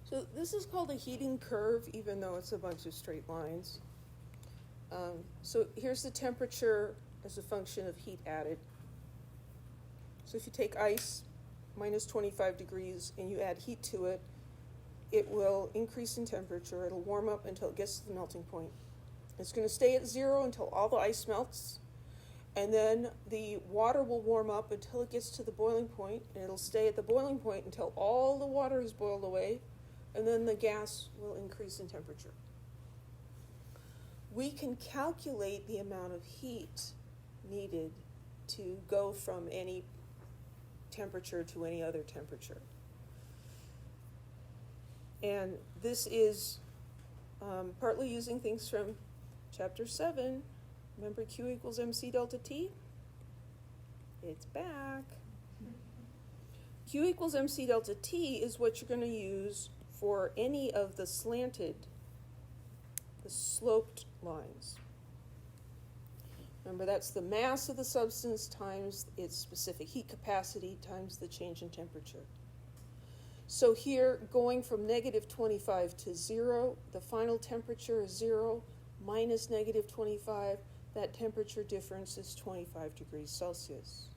So this is called a heating curve, even though it's a bunch of straight lines. So here's the temperature as a function of heat added. So if you take ice, minus 25 degrees, and you add heat to it, it will increase in temperature. It'll warm up until it gets to the melting point. It's going to stay at 0 until all the ice melts, and then the water will warm up until it gets to the boiling point, and it'll stay at the boiling point until all the water is boiled away, and then the gas will increase in temperature. We can calculate the amount of heat needed to go from any temperature to any other temperature. And this is partly using things from Chapter 7. Remember Q equals mc delta T? It's back. Q equals mc delta T is what you're going to use for any of the sloped lines. Remember, that's the mass of the substance times its specific heat capacity times the change in temperature. So here, going from negative 25 to 0, the final temperature is 0, minus negative 25, that temperature difference is 25 degrees Celsius.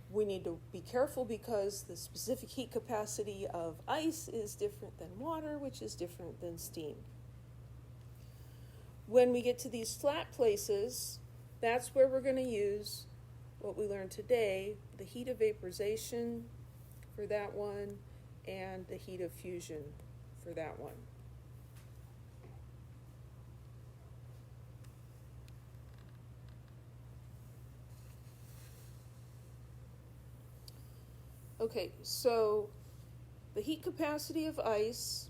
We need to be careful because the specific heat capacity of ice is different than water, which is different than steam. When we get to these flat places, that's where we're going to use what we learned today, the heat of vaporization for that one, and the heat of fusion for that one. Okay, so the heat capacity of ice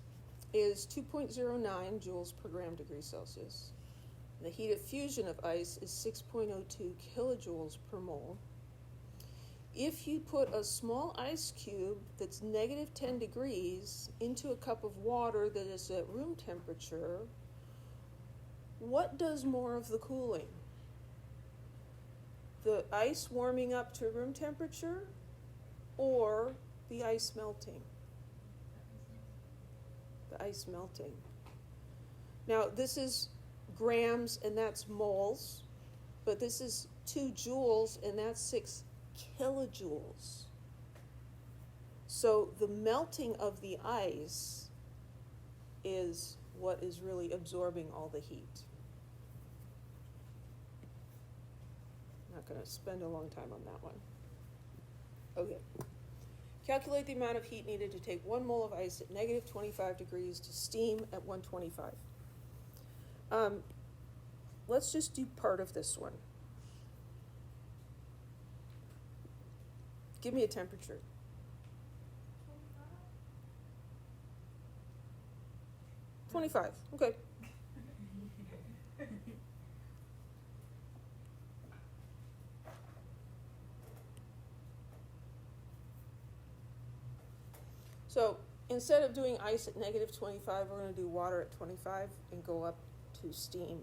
is 2.09 joules per gram degree Celsius. The heat of fusion of ice is 6.02 kilojoules per mole. If you put a small ice cube that's negative 10 degrees into a cup of water that is at room temperature, what does more of the cooling? The ice warming up to room temperature or the ice melting? The ice melting. Now, this is grams and that's moles, but this is 2 joules and that's 6 kilojoules. So the melting of the ice is what is really absorbing all the heat. I'm not going to spend a long time on that one. Okay. Calculate the amount of heat needed to take 1 mole of ice at negative 25 degrees to steam at 125. Let's just do part of this one. Give me a temperature. 25. Okay. So instead of doing ice at negative 25, we're going to do water at 25 and go up to steam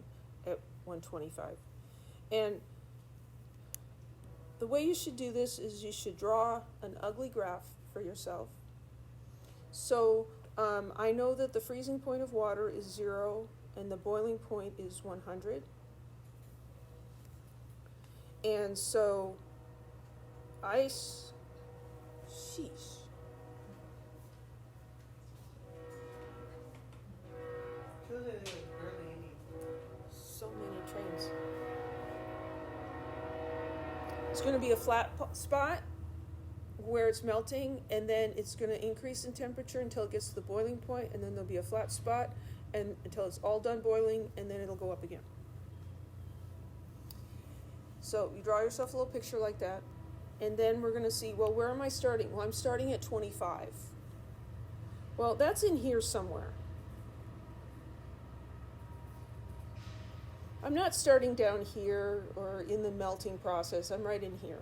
at 125. And the way you should do this is you should draw an ugly graph for yourself. So I know that the freezing point of water is 0 and the boiling point is 100. And so ice, sheesh. So many trains. It's going to be a flat spot where it's melting, and then it's going to increase in temperature until it gets to the boiling point, and then there'll be a flat spot and until it's all done boiling, and then it'll go up again. So you draw yourself a little picture like that, and then we're going to see, well, where am I starting? Well, I'm starting at 25. Well, that's in here somewhere. I'm not starting down here or in the melting process. I'm right in here.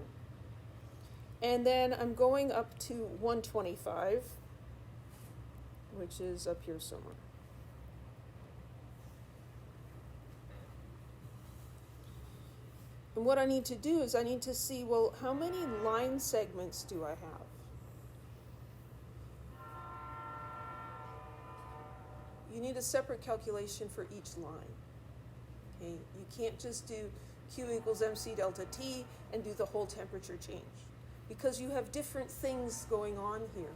And then I'm going up to 125, which is up here somewhere. And what I need to do is I need to see, well, how many line segments do I have? you need a separate calculation for each line. Okay, you can't just do Q equals MC delta T and do the whole temperature change, because you have different things going on here.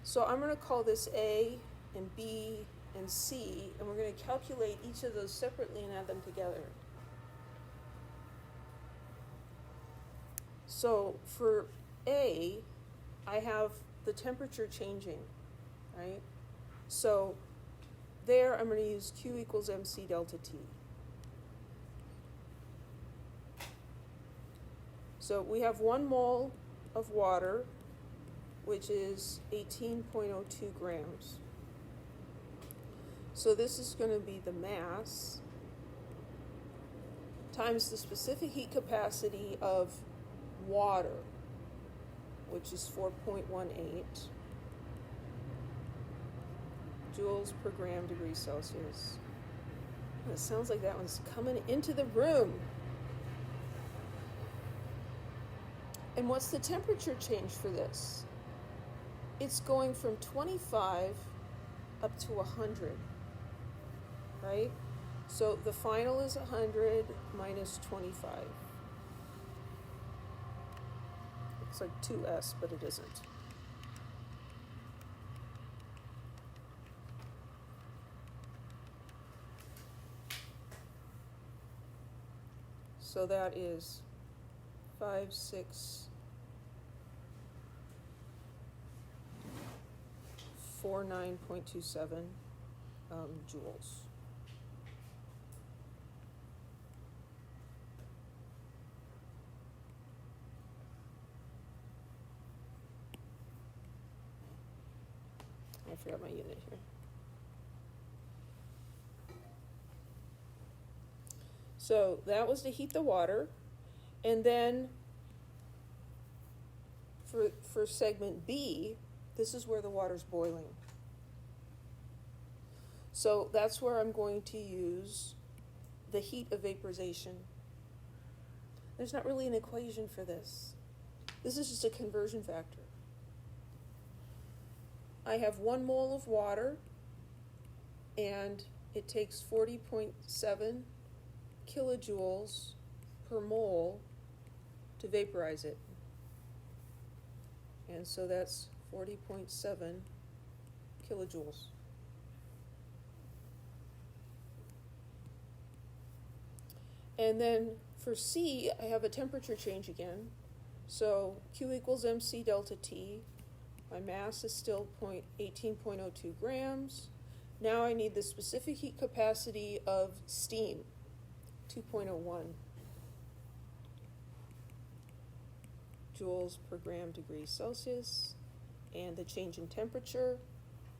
So I'm going to call this A and B and C, and we're going to calculate each of those separately and add them together. So for A, I have the temperature changing, right? So there I'm going to use Q equals MC delta T. So we have 1 mole of water, which is 18.02 grams. So this is going to be the mass times the specific heat capacity of water, which is 4.18 joules per gram degree Celsius. It sounds like that one's coming into the room. And what's the temperature change for this? It's going from 25 up to 100, right? So the final is 100 minus 25. Looks like 2s, but it isn't. So that is 5649.27 joules. I forgot my unit here. So that was to heat the water. And then for segment B, this is where the water's boiling. So that's where I'm going to use the heat of vaporization. There's not really an equation for this. This is just a conversion factor. I have 1 mole of water, and it takes 40.7 kilojoules per mole to vaporize it. And so that's 40.7 kilojoules. And then for C, I have a temperature change again. So Q equals MC delta T. My mass is still 18.02 grams. Now I need the specific heat capacity of steam, 2.01 joules per gram degree Celsius. And the change in temperature,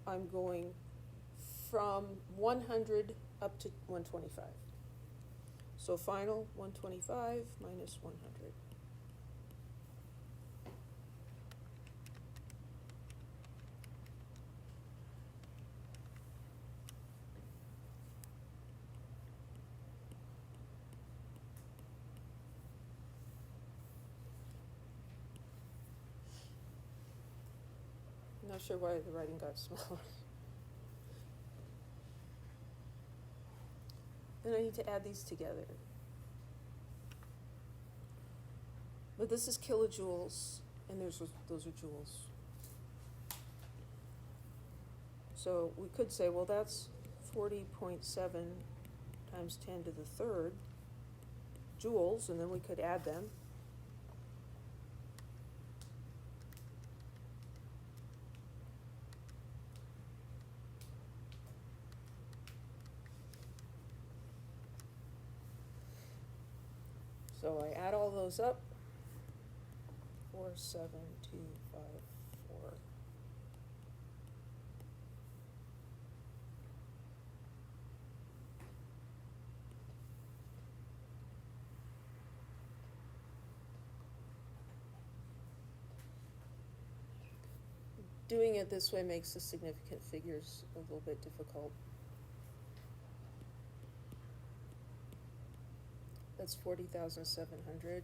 I'm going from 100 up to 125. So final 125 minus 100. I'm not sure why the writing got smaller. Then I need to add these together. But this is kilojoules, and those are joules. So we could say, well, that's 40.7 times 10 to the third joules, and then we could add them. So I add all those up. 47254. Doing it this way makes the significant figures a little bit difficult. That's 40,700.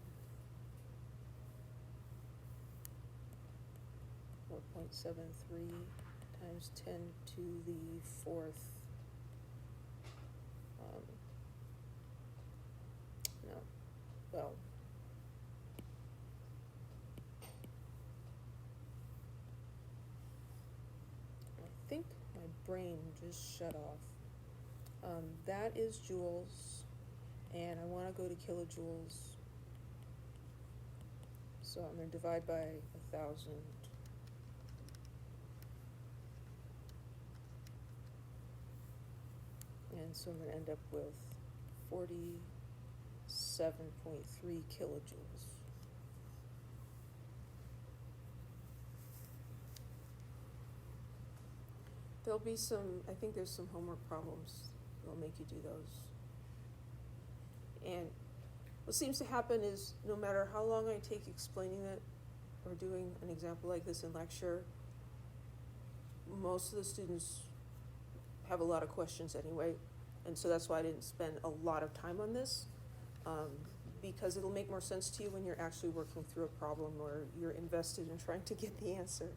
4.73 times 10 to the 4th. No, well, I think my brain just shut off. That is joules, and I want to go to kilojoules. So I'm going to divide by 1,000. And so I'm going to end up with 47.3 kilojoules. There'll be I think there's some homework problems that'll make you do those. And what seems to happen is no matter how long I take explaining it or doing an example like this in lecture, most of the students have a lot of questions anyway, and so that's why I didn't spend a lot of time on this, because it'll make more sense to you when you're actually working through a problem or you're invested in trying to get the answer.